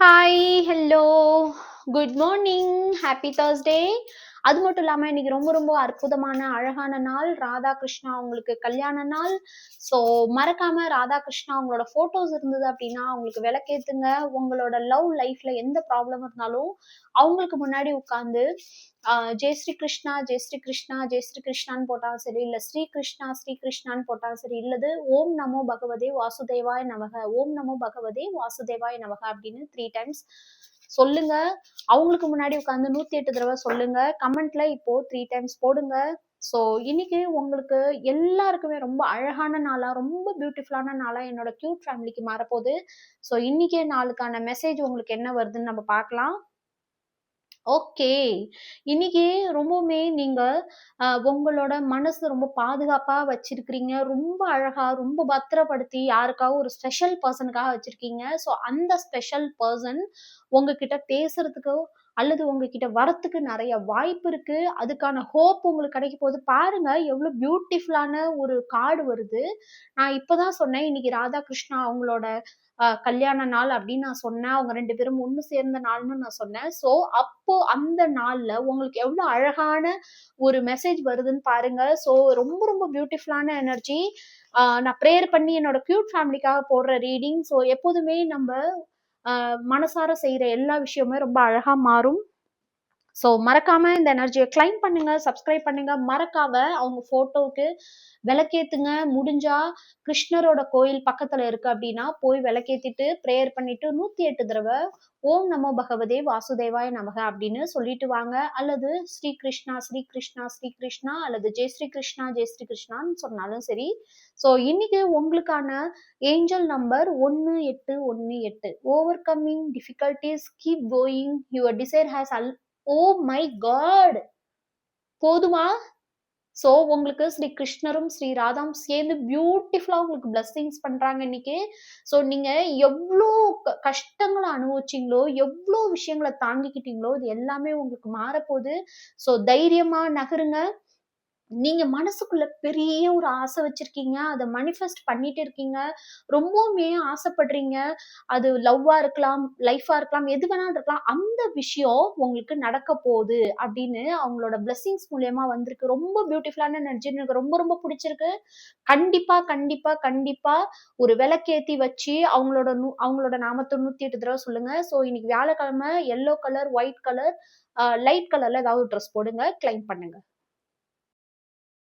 Hi, hello, good morning, happy Thursday. அது மட்டும் இல்லாம இன்னைக்கு ரொம்ப ரொம்ப அற்புதமான அழகான நாள். ராதாகிருஷ்ணா அவங்களுக்கு கல்யாண நாள். ஸோ மறக்காம ராதாகிருஷ்ணா அவங்களோட போட்டோஸ் இருந்தது அப்படின்னா அவங்களுக்கு விளக்கேத்துங்க. உங்களோட லவ் லைஃப்ல எந்த ப்ராப்ளம் இருந்தாலும் அவங்களுக்கு முன்னாடி உட்காந்து ஜெய் ஸ்ரீ கிருஷ்ணா, ஜெய் ஸ்ரீ கிருஷ்ணா, ஜெய் ஸ்ரீ கிருஷ்ணான்னு போட்டாலும் சரி, இல்ல ஸ்ரீ கிருஷ்ணா, ஸ்ரீ கிருஷ்ணான்னு போட்டாலும் சரி, இல்லது ஓம் நமோ பகவதே வாசுதேவாய நமக, ஓம் நமோ பகவதே வாசுதேவாய நமக அப்படின்னு 3 டைம்ஸ் சொல்லுங்க. அவங்களுக்கு முன்னாடி உட்காந்து 108 தடவை சொல்லுங்க. கமெண்ட்ல இப்போ 3 டைம்ஸ் போடுங்க. ஸோ இன்னைக்கு உங்களுக்கு எல்லாருக்குமே ரொம்ப அழகான நாளா, ரொம்ப பியூட்டிஃபுல்லான நாளா என்னோட கியூட் ஃபேமிலிக்கு மாறப்போகுது. ஸோ இன்னைக்கே நாளுக்கான மெசேஜ் உங்களுக்கு என்ன வருதுன்னு நம்ம பார்க்கலாம். ஓகே. இன்னைக்கு ரொம்பவுமே நீங்க உங்களோட மனசு ரொம்ப பாதுகாப்பா வச்சிருக்கிறீங்க. ரொம்ப அழகா, ரொம்ப பத்திரப்படுத்தி யாருக்காவது ஒரு ஸ்பெஷல் பெர்சனுக்காக வச்சிருக்கீங்க. ஸோ அந்த ஸ்பெஷல் பெர்சன் உங்ககிட்ட பேசுறதுக்கோ அல்லது உங்ககிட்ட வரத்துக்கு நிறைய வாய்ப்பு இருக்கு. அதுக்கான ஹோப் உங்களுக்கு கிடைக்க போகுது. பாருங்க எவ்வளவு பியூட்டிஃபுல்லான ஒரு கார்டு வருது. நான் இப்பதான் சொன்னேன் இன்னைக்கு ராதாகிருஷ்ணா அவங்களோட கல்யாண நாள் அப்படின்னு நான் சொன்னேன். அவங்க 2 பேரும் ஒண்ணு சேர்ந்த நாள்னு நான் சொன்னேன். ஸோ அப்போ அந்த நாள்ல உங்களுக்கு எவ்வளவு அழகான ஒரு மெசேஜ் வருதுன்னு பாருங்க. ஸோ ரொம்ப ரொம்ப பியூட்டிஃபுல்லான எனர்ஜி. நான் ப்ரேயர் பண்ணி என்னோட கியூட் ஃபேமிலிக்காக போடுற ரீடிங். ஸோ எப்போதுமே நம்ம மனசார செய்யற எல்லா விஷயமுமே ரொம்ப அழகா மாறும். ஸோ மறக்காம இந்த எனர்ஜியை கிளைம் பண்ணுங்க, சப்ஸ்கிரைப் பண்ணுங்க. மறக்காம அவங்க போட்டோவுக்கு விளக்கேத்துங்க. முடிஞ்சா கிருஷ்ணரோட கோயில் பக்கத்துல இருக்கு அப்படின்னா போய் விளக்கேத்திட்டு ப்ரேயர் பண்ணிட்டு 108 தடவை ஓம் நமோ பகவதே வாசுதேவாய நமக அப்படின்னு சொல்லிட்டு வாங்க. அல்லது ஸ்ரீ கிருஷ்ணா, ஸ்ரீ கிருஷ்ணா, ஸ்ரீ கிருஷ்ணா அல்லது ஜெய் ஸ்ரீ கிருஷ்ணா, ஜெய் ஸ்ரீ கிருஷ்ணான்னு சொன்னாலும் சரி. ஸோ இன்னைக்கு உங்களுக்கான angel number 1818. Overcoming difficulties, keep going, your desire has oh my god, போதுமா? சோ உங்களுக்கு ஸ்ரீ கிருஷ்ணரும் ஸ்ரீ ராதாவும் சேர்ந்து பியூட்டிஃபுல்லா உங்களுக்கு பிளஸ்ஸிங்ஸ் பண்றாங்க இன்னைக்கு. சோ நீங்க எவ்வளோ கஷ்டங்களை அனுபவிச்சீங்களோ, எவ்வளோ விஷயங்களை தாங்கிக்கிட்டீங்களோ, இது எல்லாமே உங்களுக்கு மாறப்போகுது. சோ தைரியமா நகருங்க. நீங்க மனசுக்குள்ள பெரிய ஒரு ஆசை வச்சிருக்கீங்க. அதை மனிஃபெஸ்ட் பண்ணிட்டு இருக்கீங்க. ரொம்பவுமே ஆசைப்படுறீங்க. அது லவ்வா இருக்கலாம், லைஃபா இருக்கலாம், எது வேணாலும் இருக்கலாம். அந்த விஷயம் உங்களுக்கு நடக்க போகுது அப்படின்னு அவங்களோட பிளெஸிங்ஸ் மூலியமா வந்திருக்கு. ரொம்ப பியூட்டிஃபுல்லான எனர்ஜி. எனக்கு ரொம்ப ரொம்ப பிடிச்சிருக்கு. கண்டிப்பா கண்டிப்பா கண்டிப்பா ஒரு விளக்கேத்தி வச்சு அவங்களோட நாமத்தை 108 தடவை சொல்லுங்க. ஸோ இன்னைக்கு வியாழக்கிழமை yellow colour, white colour, light கலர்ல ஏதாவது ட்ரெஸ் போடுங்க. கிளைம் பண்ணுங்க.